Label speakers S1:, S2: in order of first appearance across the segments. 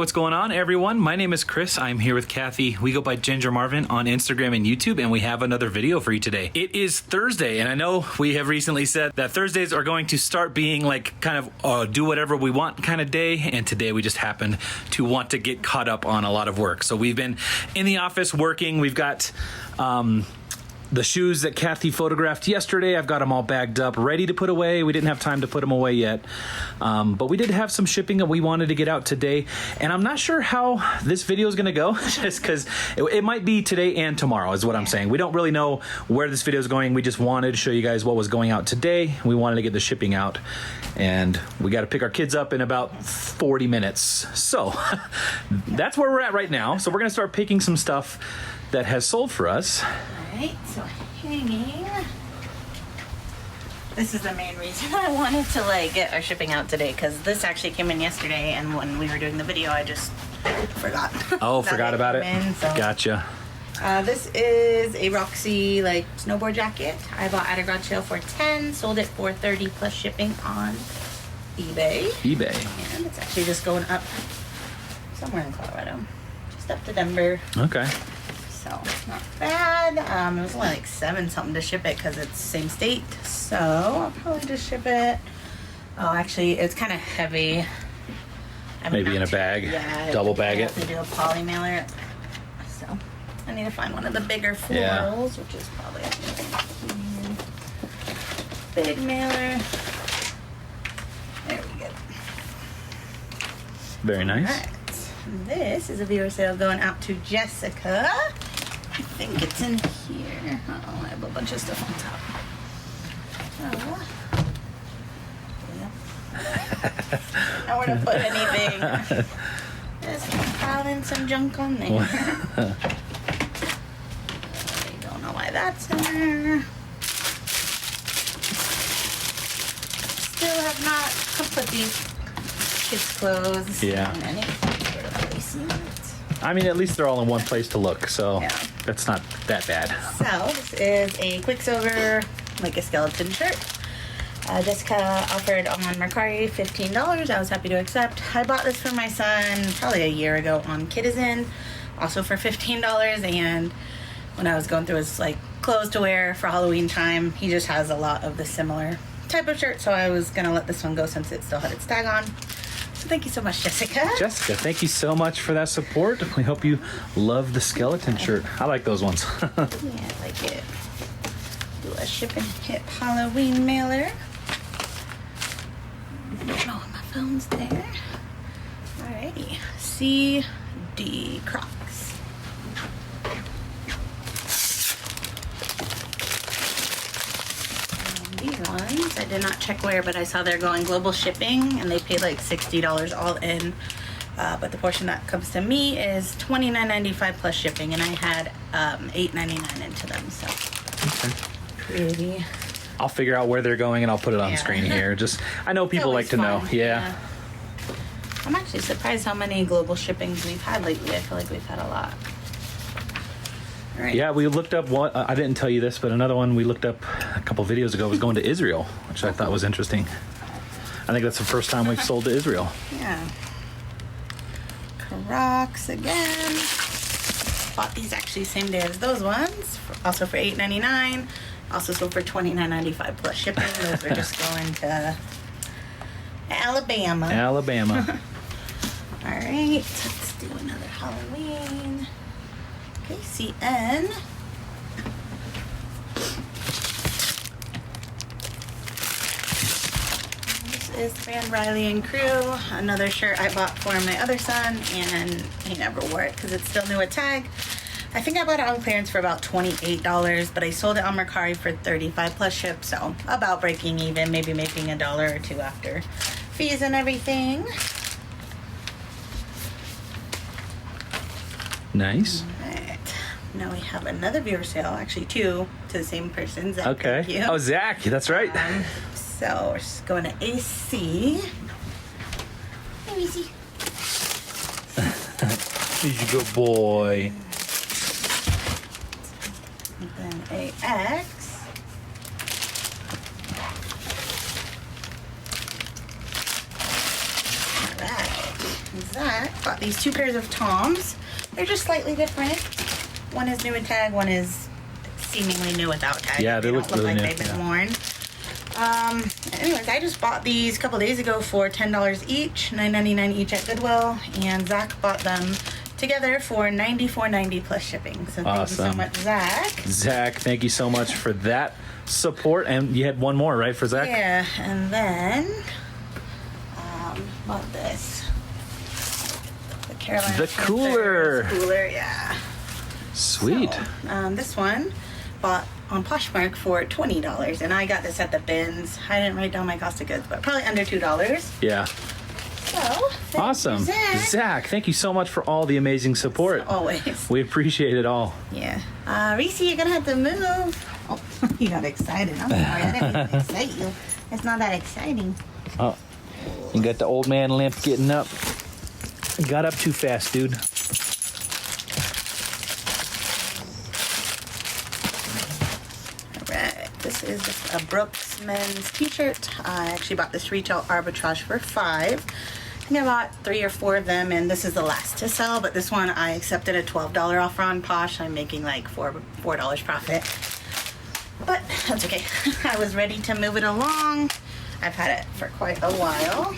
S1: what's going on, everyone? My name is Chris. I'm here with Kathy. We go by Ginger Marvin on Instagram and YouTube, and we have another video for you today. It is Thursday, and I know we have recently said that Thursdays are going to start being like kind of do whatever we want kind of day, and today we just happened to want to get caught up on a lot of work. So we've been in the office working. We've got the shoes that Kathy photographed yesterday. I've got them all bagged up, ready to put away. We didn't have time to put them away yet. But we did have some shipping that we wanted to get out today. And I'm not sure how this video is going to go, just because it might be today and tomorrow is what I'm saying. We don't really know where this video is going. We just wanted to show you guys what was going out today. We wanted to get the shipping out. And we got to pick our kids up in about 40 minutes. So that's where we're at right now. So we're going to start picking some stuff that has sold for us.
S2: Alright, so hanging. This is the main reason I wanted to get our shipping out today, because this actually came in yesterday, and when we were doing the video I just forgot.
S1: Oh, forgot about it?
S2: So.
S1: Gotcha.
S2: This is a Roxy snowboard jacket. I bought at a garage sale for $10, sold it for $30 plus shipping on eBay. And it's actually just going up somewhere in Colorado. Just up to Denver.
S1: Okay.
S2: So not bad. It was only like $7 something to ship it because it's same state. So I'll probably just ship it. Oh, actually, it's kind of heavy.
S1: Maybe in a bag.
S2: Yeah.
S1: Double bag it.
S2: I have to do a poly mailer. So I need to find one of the bigger florals, which is probably big mailer. There we go.
S1: Very nice.
S2: All right. This is a viewer sale going out to Jessica. I think it's in here. Oh, I have a bunch of stuff on top. Oh. Yeah. Nowhere to put anything. Just piling some junk on there. I don't know why that's in there. Still have not put these kids' clothes in any sort of placement.
S1: I mean, at least they're all in one place to look, so that's not that bad.
S2: So this is a Quicksilver, a skeleton shirt. Jessica offered on Mercari $15. I was happy to accept. I bought this for my son probably a year ago on Kitizen, also for $15. And when I was going through his clothes to wear for Halloween time, he just has a lot of the similar type of shirt. So I was gonna let this one go since it still had its tag on. So thank you so much, Jessica.
S1: Jessica, thank you so much for that support. We hope you love the skeleton shirt. I like those ones.
S2: Yeah, I like it. Do a Ship and Hip Halloween mailer. Oh, my phone's there. Alrighty. CD Crocs. These ones, I did not check where, but I saw they're going global shipping, and they paid $60 all in. But the portion that comes to me is $29.95 plus shipping, and I had $8.99 into them. So pretty.
S1: I'll figure out where they're going and I'll put it on the screen here. I know people like to know. Yeah.
S2: I'm actually surprised how many global shippings we've had lately. I feel like we've had a lot. All right.
S1: Yeah, we looked up one. I didn't tell you this, but another one we looked up a couple videos ago was going to Israel, which I thought was interesting. I think that's the first time we've sold to Israel.
S2: Yeah. Crocs again. Bought these actually same day as those ones. Also for $8.99. Also sold for $29.95 plus shipping. Those are just going to Alabama.
S1: Alabama.
S2: All right, let's do another Halloween. Okay, CN. This is Fran Riley and Crew. Another shirt I bought for my other son, and he never wore it because it's still new at tag. I think I bought it on clearance for about $28, but I sold it on Mercari for $35 plus ship, so about breaking even, maybe making $1 or $2 after fees and everything.
S1: Nice.
S2: All right. Now we have another viewer sale, actually two, to the same person, Zach.
S1: Okay.
S2: Thank you.
S1: Oh, Zach, that's right.
S2: So we're just going to AC. Hey, Reese.
S1: He's a good boy.
S2: And then AX. All right. Zach. Got these 2 pairs of Toms. They're just slightly different. One is new with tag, one is seemingly new without tag.
S1: Yeah, they look really
S2: like
S1: new.
S2: They've been worn. Anyways, I just bought these a couple days ago for $10 each, $9.99 each at Goodwill, and Zach bought them together for $94.90 plus shipping. So thank you so much, Zach.
S1: Zach, thank you so much for that support. And you had one more, right, for Zach?
S2: Yeah, and then bought this. The Carolina
S1: The cooler.
S2: Cooler, yeah.
S1: Sweet.
S2: So, this one bought on Poshmark for $20, and I got this at the bins. I didn't write down my cost of goods, but probably under $2.
S1: Yeah.
S2: So,
S1: Awesome.
S2: you,
S1: Zach, thank you so much for all the amazing support.
S2: Always.
S1: We appreciate it all.
S2: Yeah. Reese, you're gonna have to move. Oh, you got excited. I'm sorry. I didn't mean to excite you. It's not that exciting.
S1: Oh, you got the old man limp getting up. You got up too fast, dude.
S2: Alright, this is just a Brooks men's t-shirt. I actually bought this retail arbitrage for $5. I think I bought 3 or 4 of them, and this is the last to sell, but this one I accepted a $12 offer on Posh. I'm making like $4 profit. But that's okay. I was ready to move it along. I've had it for quite a while.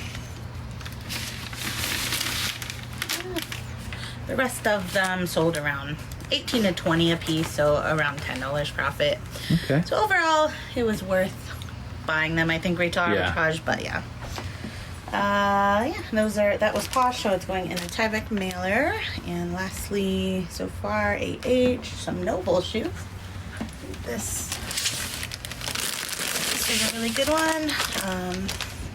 S2: The rest of them sold around 18 to 20 a piece, so around $10 profit.
S1: Okay.
S2: So overall, it was worth buying them. I think retail arbitrage, but yeah. That was Posh, so it's going in a Tyvek mailer. And lastly, so far, some Noble shoes. This is a really good one.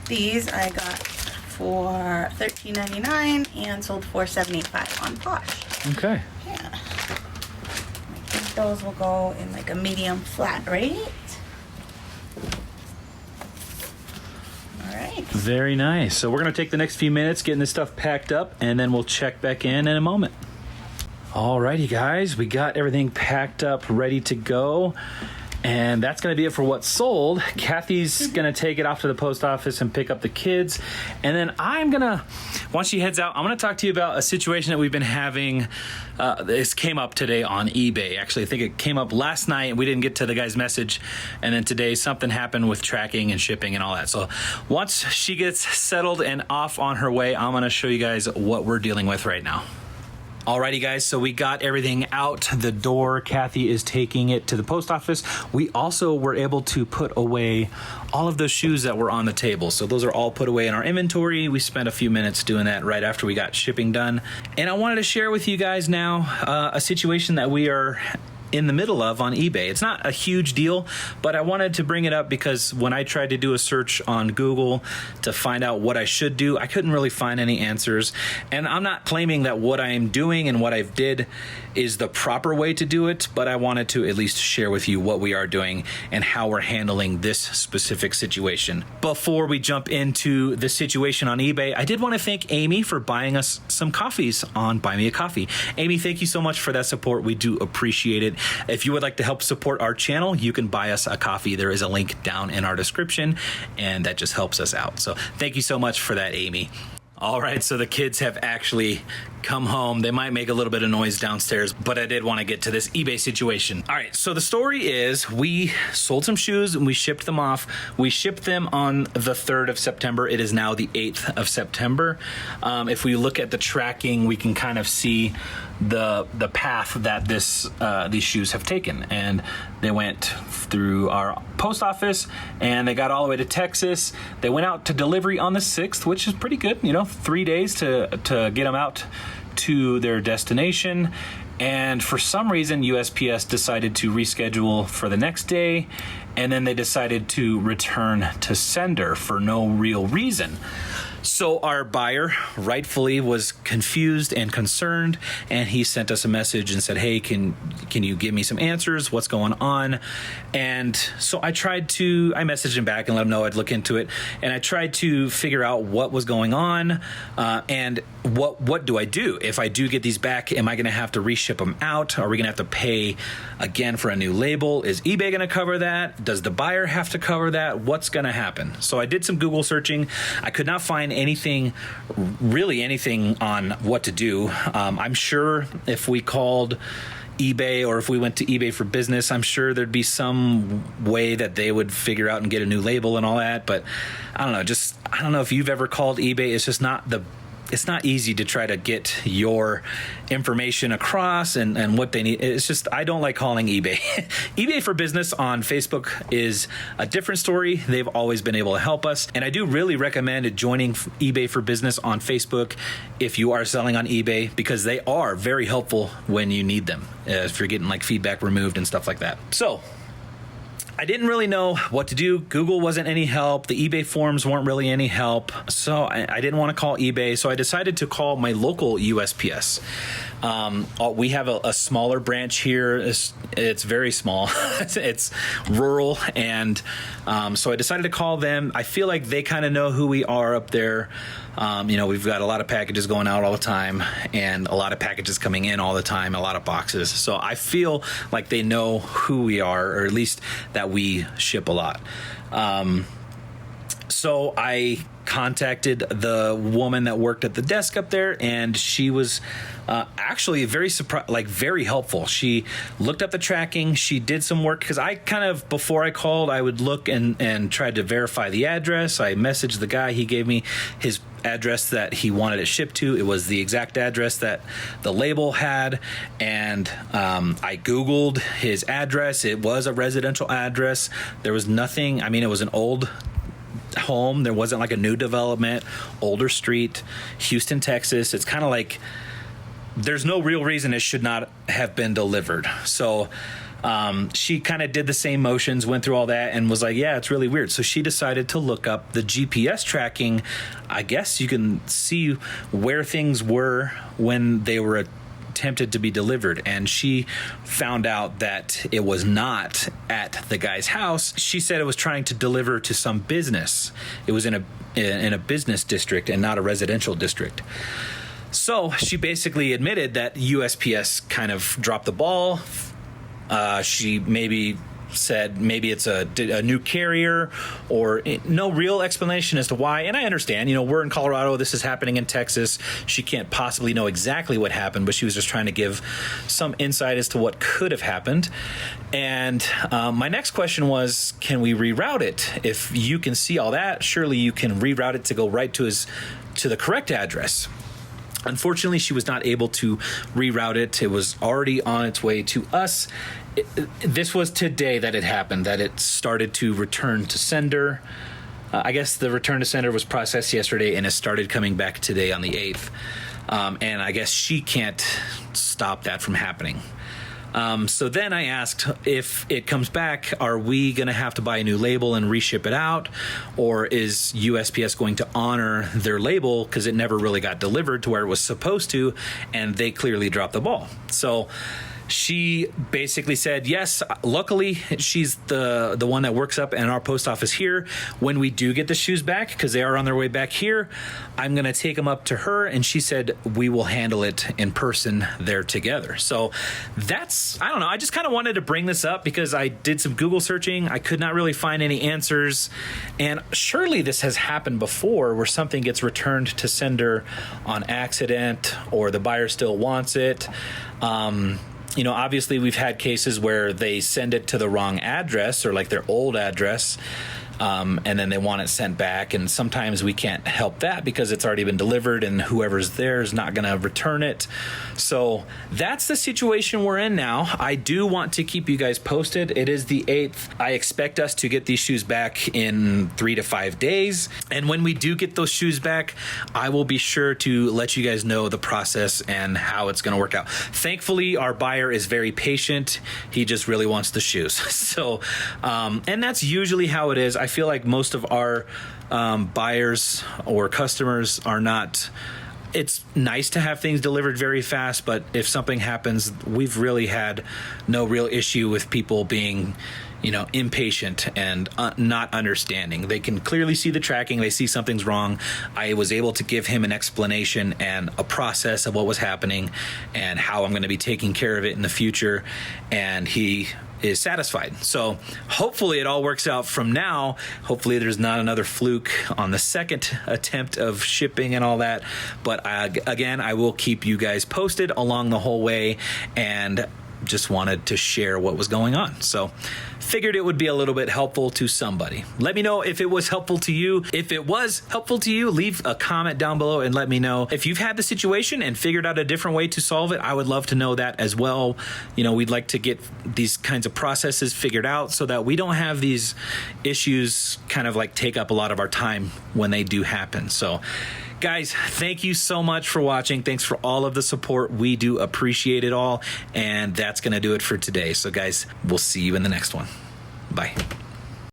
S2: These I got for $13.99 and sold for $7.85 on Posh.
S1: Okay.
S2: Yeah. I think those will go in like a medium flat rate. All right.
S1: Very nice. So we're going to take the next few minutes getting this stuff packed up, and then we'll check back in a moment. Alrighty, guys. We got everything packed up, ready to go. And that's going to be it for what's sold. Kathy's going to take it off to the post office and pick up the kids. And then once she heads out, I'm going to talk to you about a situation that we've been having. This came up today on eBay. Actually, I think it came up last night and we didn't get to the guy's message. And then today something happened with tracking and shipping and all that. So once she gets settled and off on her way, I'm going to show you guys what we're dealing with right now. Alrighty, guys, so we got everything out the door. Kathy is taking it to the post office. We also were able to put away all of those shoes that were on the table. So those are all put away in our inventory. We spent a few minutes doing that right after we got shipping done. And I wanted to share with you guys now a situation that we are in the middle of on eBay. It's not a huge deal, but I wanted to bring it up because when I tried to do a search on Google to find out what I should do, I couldn't really find any answers. And I'm not claiming that what I'm doing and what I've did is the proper way to do it, but I wanted to at least share with you what we are doing and how we're handling this specific situation. Before we jump into the situation on eBay, I did want to thank Amy for buying us some coffees on Buy Me a Coffee. Amy, thank you so much for that support. We do appreciate it. If you would like to help support our channel, you can buy us a coffee. There is a link down in our description, and that just helps us out. So thank you so much for that, Amy. All right, so the kids have actually come home. They might make a little bit of noise downstairs, but I did want to get to this eBay situation. All right, so the story is we sold some shoes and we shipped them off. We shipped them on the 3rd of September. It is now the 8th of September. If we look at the tracking, we can kind of see the path that these shoes have taken. And they went through our post office and they got all the way to Texas. They went out to delivery on the 6th, which is pretty good, 3 days to get them out to their destination. And for some reason, USPS decided to reschedule for the next day, and then they decided to return to sender for no real reason. So our buyer rightfully was confused and concerned, and he sent us a message and said, hey, can you give me some answers? What's going on? And so I messaged him back and let him know I'd look into it. And I tried to figure out what was going on and what do I do? If I do get these back, am I going to have to reship them out? Are we going to have to pay again for a new label? Is eBay going to cover that? Does the buyer have to cover that? What's going to happen? So I did some Google searching. I could not find find anything, really anything on what to do. I'm sure if we called eBay or if we went to eBay for Business, I'm sure there'd be some way that they would figure out and get a new label and all that. But I don't know. I don't know if you've ever called eBay. It's just it's not easy to try to get your information across and what they need. It's just, I don't like calling eBay. eBay for Business on Facebook is a different story. They've always been able to help us. And I do really recommend joining eBay for Business on Facebook if you are selling on eBay, because they are very helpful when you need them, if you're getting like feedback removed and stuff like that. So I didn't really know what to do. Google wasn't any help. The eBay forums weren't really any help. So I didn't want to call eBay. So I decided to call my local USPS. We have a smaller branch here. It's very small. It's rural. And so I decided to call them. I feel like they kind of know who we are up there. We've got a lot of packages going out all the time and a lot of packages coming in all the time, a lot of boxes. So I feel like they know who we are, or at least that we ship a lot. So I contacted the woman that worked at the desk up there, and she was actually very helpful. She looked up the tracking. She did some work, because I kind of, before I called, I would look and tried to verify the address. I messaged the guy. He gave me his address that he wanted it shipped to. It was the exact address that the label had, and I Googled his address. It was a residential address. There was nothing. It was an old home. There wasn't like a new development, older street, Houston, Texas. It's kind of like there's no real reason it should not have been delivered. So she kind of did the same motions, went through all that, and was like, yeah, it's really weird. So she decided to look up the GPS tracking. I guess you can see where things were when they were attempted to be delivered, and she found out that it was not at the guy's house. She said it was trying to deliver to some business. It was in a business district and not a residential district. So she basically admitted that USPS kind of dropped the ball. She maybe said maybe it's a new carrier, or no real explanation as to why. And I understand, we're in Colorado, this is happening in Texas. She can't possibly know exactly what happened, but she was just trying to give some insight as to what could have happened. And my next question was, can we reroute it? If you can see all that, surely you can reroute it to go right to the correct address. Unfortunately, she was not able to reroute it. It was already on its way to us. This was today that it happened, that it started to return to sender. I guess the return to sender was processed yesterday, and it started coming back today on the 8th. And I guess she can't stop that from happening. So then I asked, if it comes back, are we going to have to buy a new label and reship it out? Or is USPS going to honor their label because it never really got delivered to where it was supposed to, and they clearly dropped the ball? So she basically said, yes, luckily she's the one that works up in our post office here. When we do get the shoes back, because they are on their way back here, I'm going to take them up to her. And she said, we will handle it in person there together. So I don't know. I just kind of wanted to bring this up because I did some Google searching. I could not really find any answers. And surely this has happened before, where something gets returned to sender on accident, or the buyer still wants it. Obviously we've had cases where they send it to the wrong address, or like their old address, and then they want it sent back. And sometimes we can't help that because it's already been delivered and whoever's there is not going to return it. So that's the situation we're in now. I do want to keep you guys posted. It is the 8th. I expect us to get these shoes back in 3 to 5 days. And when we do get those shoes back, I will be sure to let you guys know the process and how it's going to work out. Thankfully, our buyer is very patient. He just really wants the shoes. So, and that's usually how it is. I feel like most of our buyers or customers are not. It's nice to have things delivered very fast, but if something happens, we've really had no real issue with people being, impatient and not understanding. They can clearly see the tracking. They see something's wrong. I was able to give him an explanation and a process of what was happening and how I'm going to be taking care of it in the future. And he is satisfied. So hopefully it all works out from now. Hopefully there's not another fluke on the second attempt of shipping and all that. But again, I will keep you guys posted along the whole way, and just wanted to share what was going on. So figured it would be a little bit helpful to somebody. Let me know if it was helpful to you. If it was helpful to you, leave a comment down below and let me know. If you've had the situation and figured out a different way to solve it, I would love to know that as well. You know, we'd like to get these kinds of processes figured out so that we don't have these issues kind of like take up a lot of our time when they do happen. So guys, thank you so much for watching. Thanks for all of the support. We do appreciate it all. And that's going to do it for today. So guys, we'll see you in the next one. Bye.